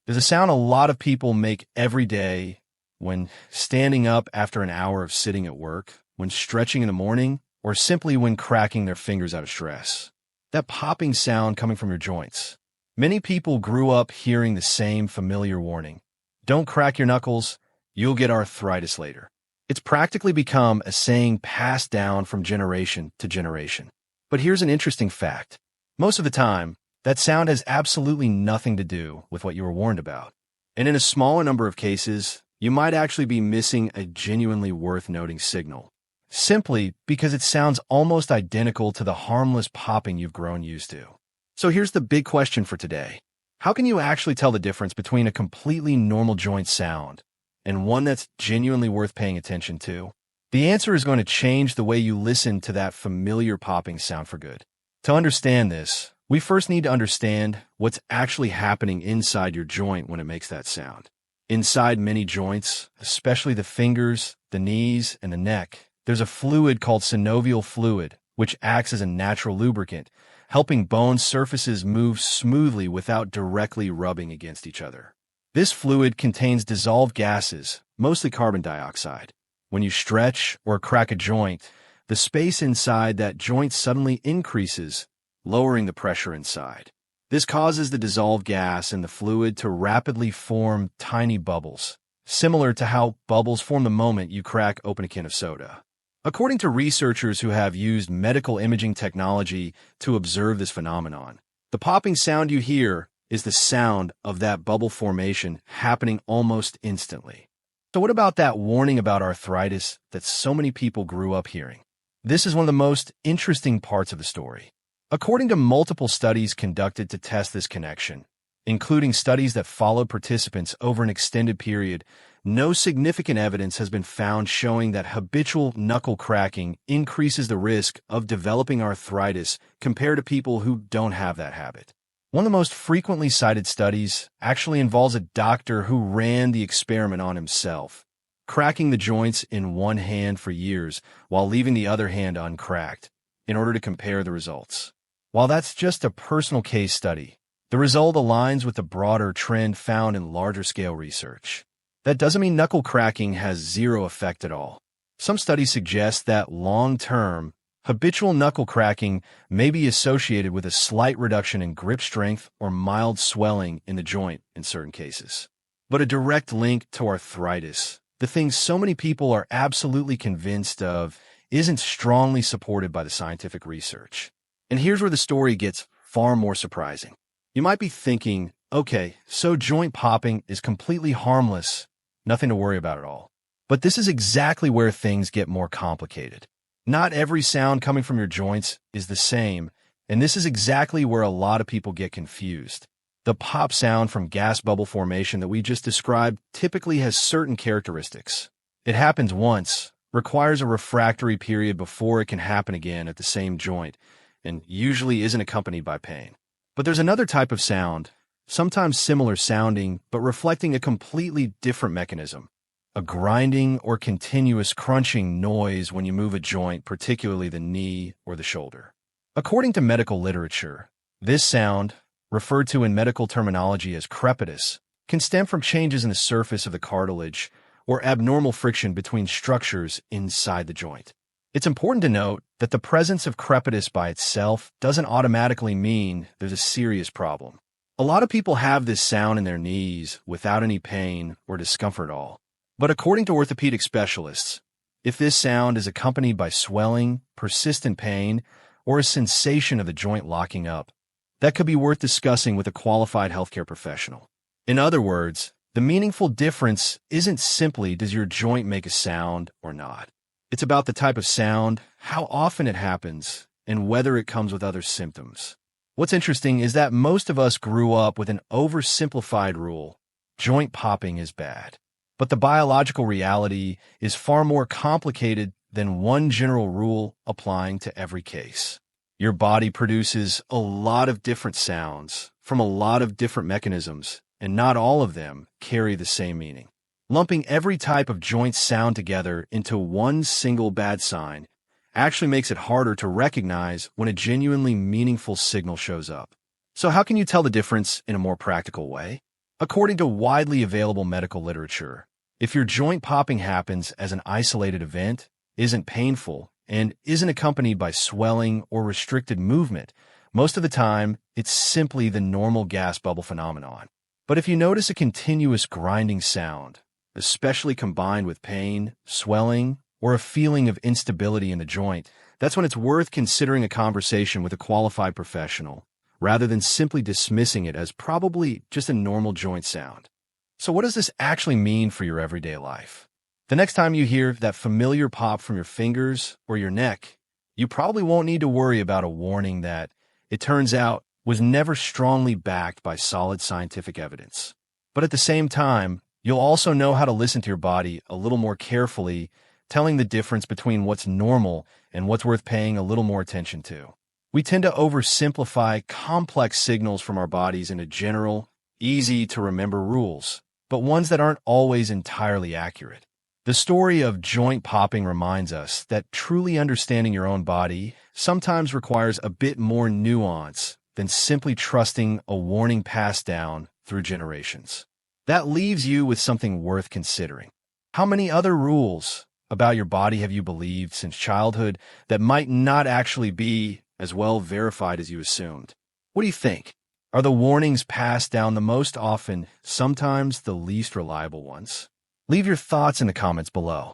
There's a sound a lot of people make every day when standing up after an hour of sitting at work, when stretching in the morning, or simply when cracking their fingers out of stress. That popping sound coming from your joints. Many people grew up hearing the same familiar warning. Don't crack your knuckles, you'll get arthritis later. It's practically become a saying passed down from generation to generation. But here's an interesting fact. Most of the time, that sound has absolutely nothing to do with what you were warned about. And in a smaller number of cases, you might actually be missing a genuinely worth noting signal, simply because it sounds almost identical to the harmless popping you've grown used to. So here's the big question for today. How can you actually tell the difference between a completely normal joint sound and one that's genuinely worth paying attention to? The answer is going to change the way you listen to that familiar popping sound for good. To understand this, we first need to understand what's actually happening inside your joint when it makes that sound. Inside many joints, especially the fingers, the knees, and the neck, there's a fluid called synovial fluid, which acts as a natural lubricant, helping bone surfaces move smoothly without directly rubbing against each other. This fluid contains dissolved gases, mostly carbon dioxide. When you stretch or crack a joint, the space inside that joint suddenly increases, lowering the pressure inside. This causes the dissolved gas in the fluid to rapidly form tiny bubbles, similar to how bubbles form the moment you crack open a can of soda. According to researchers who have used medical imaging technology to observe this phenomenon, the popping sound you hear is the sound of that bubble formation happening almost instantly. So what about that warning about arthritis that so many people grew up hearing? This is one of the most interesting parts of the story. According to multiple studies conducted to test this connection, including studies that followed participants over an extended period, no significant evidence has been found showing that habitual knuckle cracking increases the risk of developing arthritis compared to people who don't have that habit. One of the most frequently cited studies actually involves a doctor who ran the experiment on himself, cracking the joints in one hand for years while leaving the other hand uncracked in order to compare the results. While that's just a personal case study, the result aligns with the broader trend found in larger-scale research. That doesn't mean knuckle cracking has zero effect at all. Some studies suggest that long-term, habitual knuckle cracking may be associated with a slight reduction in grip strength or mild swelling in the joint in certain cases. But a direct link to arthritis, the thing so many people are absolutely convinced of, isn't strongly supported by the scientific research. And here's where the story gets far more surprising. You might be thinking, okay, so joint popping is completely harmless, nothing to worry about at all. But this is exactly where things get more complicated. Not every sound coming from your joints is the same, and this is exactly where a lot of people get confused. The pop sound from gas bubble formation that we just described typically has certain characteristics. It happens once, requires a refractory period before it can happen again at the same joint, and usually isn't accompanied by pain. But there's another type of sound, sometimes similar sounding, but reflecting a completely different mechanism. A grinding or continuous crunching noise when you move a joint, particularly the knee or the shoulder. According to medical literature, this sound, referred to in medical terminology as crepitus, can stem from changes in the surface of the cartilage or abnormal friction between structures inside the joint. It's important to note that the presence of crepitus by itself doesn't automatically mean there's a serious problem. A lot of people have this sound in their knees without any pain or discomfort at all. But according to orthopedic specialists, if this sound is accompanied by swelling, persistent pain, or a sensation of the joint locking up, that could be worth discussing with a qualified healthcare professional. In other words, the meaningful difference isn't simply does your joint make a sound or not. It's about the type of sound, how often it happens, and whether it comes with other symptoms. What's interesting is that most of us grew up with an oversimplified rule: joint popping is bad. But the biological reality is far more complicated than one general rule applying to every case. Your body produces a lot of different sounds from a lot of different mechanisms, and not all of them carry the same meaning. Lumping every type of joint sound together into one single bad sign actually makes it harder to recognize when a genuinely meaningful signal shows up. So how can you tell the difference in a more practical way? According to widely available medical literature, if your joint popping happens as an isolated event, isn't painful, and isn't accompanied by swelling or restricted movement, most of the time, it's simply the normal gas bubble phenomenon. But if you notice a continuous grinding sound, especially combined with pain, swelling, or a feeling of instability in the joint, that's when it's worth considering a conversation with a qualified professional, rather than simply dismissing it as probably just a normal joint sound. So what does this actually mean for your everyday life? The next time you hear that familiar pop from your fingers or your neck, you probably won't need to worry about a warning that, it turns out, was never strongly backed by solid scientific evidence. But at the same time, you'll also know how to listen to your body a little more carefully, telling the difference between what's normal and what's worth paying a little more attention to. We tend to oversimplify complex signals from our bodies into general, easy-to-remember rules, but ones that aren't always entirely accurate. The story of joint popping reminds us that truly understanding your own body sometimes requires a bit more nuance than simply trusting a warning passed down through generations. That leaves you with something worth considering. How many other rules about your body have you believed since childhood that might not actually be as well verified as you assumed? What do you think? Are the warnings passed down the most often, sometimes the least reliable ones? Leave your thoughts in the comments below.